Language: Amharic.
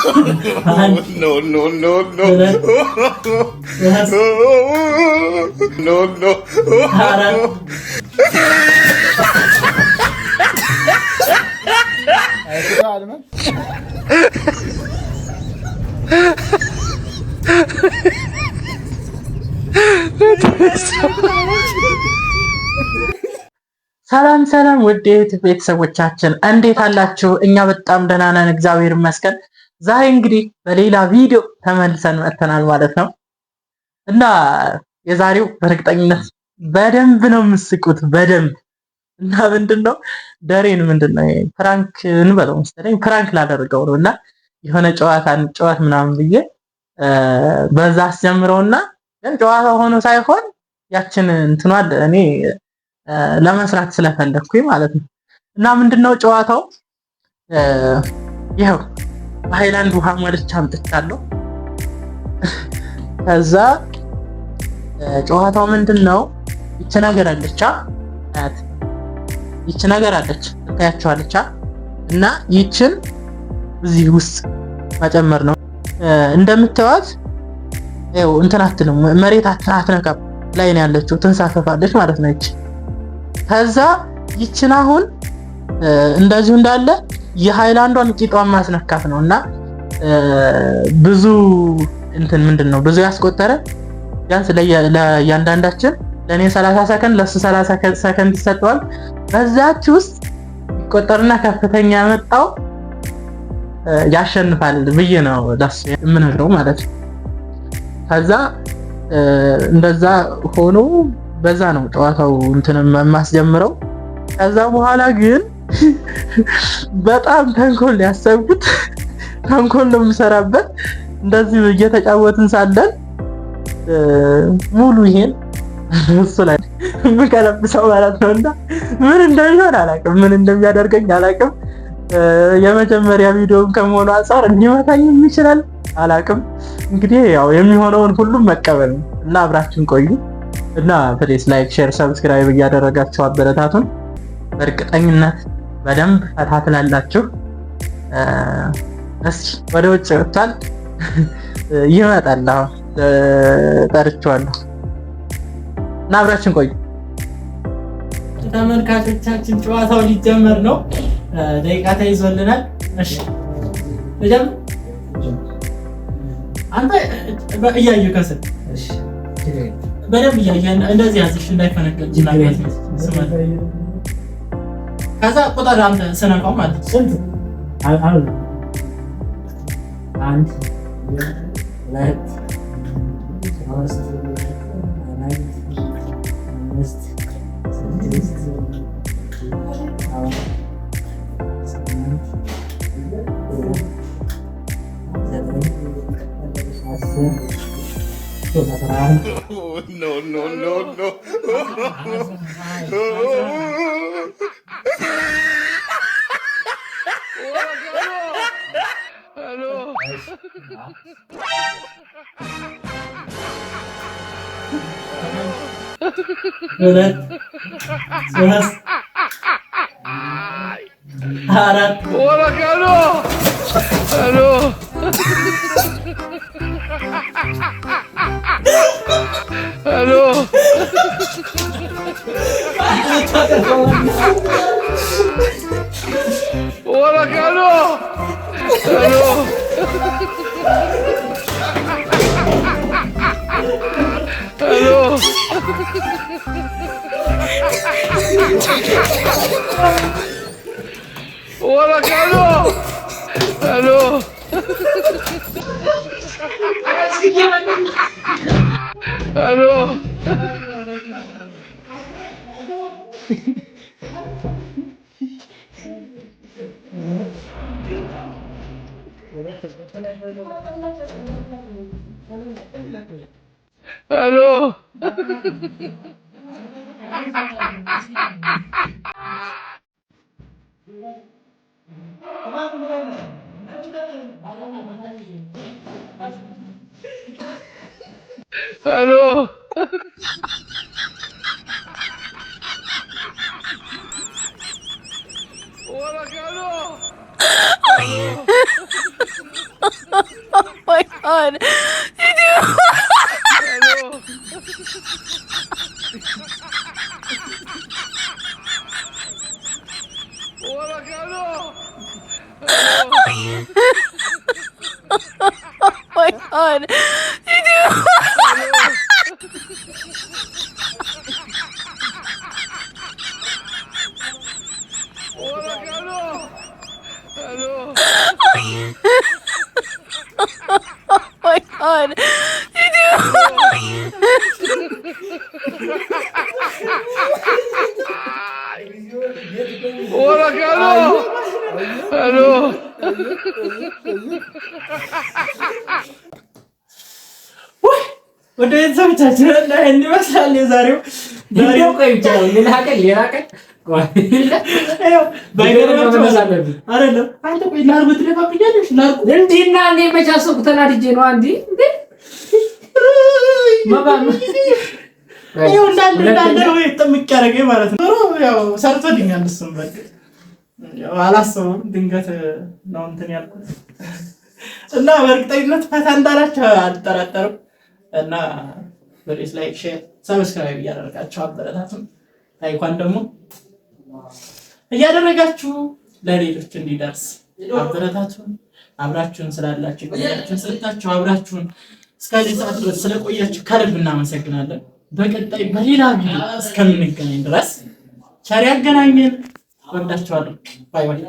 No, no, no, no. No, no. ሰላም ሰላም ውድ ቤተሰቦቻችን እንዴት አላችሁ? እኛ በጣም ደህና ነን፣ እግዚአብሔር ይመስገን። ዛሬ እንግዲህ በሌላ ቪዲዮ ተመልሰን መጥተናል ማለት ነው እና የዛሬው በእርግጠኝነት በደንብ ነው የምትስቁት በደንብ እና ምንድነው ደሬን ምንድነው ፕራንክ እንበለው መሰለኝ ፕራንክ ላደርገው ነው እና የሆነ ጨዋታ ምናምን ብዬ በዛ አስጀምረውና ግን ጨዋታ ሆኖ ሳይሆን ያችን እንትኗል እኔ ለመስራት ስለፈለኩኝ ማለት ነው እና ምንድነው ጨዋታው ይሄው በሃይላንድ ውሃ ሞልቼ አምጥቻለሁ። ከዛ ጨዋታው ምንድነው ይቺ ነገር አለች አያት ይቺ ነገር አለች ታያችኋለች እና ይቺን እዚህ ውስጥ መጨመር ነው። እንደምታዩት ይሄው እንትን አትልም መሬት አትነካም ላይ ነው ያለችው ትንሳፈፋለች ማለት ነው ይቺ። ከዛ ይችን አሁን እንደዚሁ እንዳለ የሃይላንዷን ቂጧን ማስነካት ነውና ብዙ እንትን ምንድነው ብዙ ያስቆጠረ ቢያንስ ለእያንዳንዳችን ለኔ 30 ሰከንድ ለሱ 30 ሰከንድ ይሰጠዋል። በዛች ውስጥ ይቆጠርና ከፍተኛ ያመጣው ያሸንፋል ብዬ ነው ለሱ የምነግረው ማለት ነው። ከዛ እንደዛ ሆኖ በዛ ነው ጨዋታው እንትን ማስጀምረው። ከዛ በኋላ ግን በጣም ተንኮል ያሰብኩት ተንኮል ነው የምሰራበት። እንደዚህ እየተጫወትን ሳለን ሙሉ ይሄን እሱ ላይ ምከለብሰው ማለት ነውና ምን እንደሚሆን አላውቅም፣ ምን እንደሚያደርገኝ አላውቅም። የመጀመሪያ ቪዲዮውን ከመሆኑ አንፃር እንዲመታኝም ይችላል አላውቅም። እንግዲህ ያው የሚሆነውን ሁሉም መቀበል እና አብራችን ቆዩ እና ፕሊስ ላይክ ሼር ሰብስክራይብ እያደረጋችሁ አበረታቱን። በእርግጠኝነት በደንብ ፈታትላላችሁ። እስኪ ወደ ውጭ ወጥቷል ይመጣል። ጠርቼዋለሁ እና አብራችን ቆዩ ተመልካቾቻችን። ጨዋታው ሊጀመር ነው። ደቂቃ ተይዞልናል። እሺ ልጀምር። አንተ እያየሁ ከስር እሺ በደንብ እያየህ እንደዚህ ያዝሽ እንዳይፈነቅል ይችላል። ከዛ ቁጥር አንተ ስነካው ማለት ነው። ስንት አንድ ሁለት ሶስት አራት አምስት ስድስት ሰባት ስምንት ዘጠኝ አስር No, no, no, no. Hello. ሁለት ሶስት አራት Hello. Hello. Hola, Carlos. Hello. Hello. Hola, Carlos. Hello. Hello. Hello. Hello. Hola, Carlos. God. Oh my God. Oh my God. Hola, Carlos. Aló. ወደ ቤተሰቦቻችን እና እንመስላለን የዛሬው ዛሬው ቆይ ይቻላል ሌላ ቀን አይደለም አንተ ቆይ ላርጉት ለፋብኛለሽ ላርጉ እንዲና እኔ መቻሰኩ ተናድጄ ነው አንዲ እንዴ ማባም ይኸው እንዳለ ነው ጥምቅ ያደረገኝ ማለት ነው። ያው ሰርቶልኛል እሱም በቃ ያው አላሰበውም ድንገት ነው እንትን ያልኩት እና በእርግጠኝነት ፈታ እንዳላችሁ አልጠራጠርም። እና ፕሊዝ ላይክ ሼር ሰብስክራይብ እያደረጋችሁ አበረታቱን። ላይኳን ደግሞ እያደረጋችሁ ለሌሎች እንዲደርስ አበረታቱን። አብራችሁን ስላላችሁ ቆያችሁን ስለታችሁ አብራችሁን እስከዚህ ሰዓት ድረስ ስለቆያችሁ ከልብ እናመሰግናለን። በቀጣይ በሌላ ቪዲዮ እስከምንገናኝ ድረስ ቸር ያገናኘን። ወዳችኋለሁ። ባይ ባይ።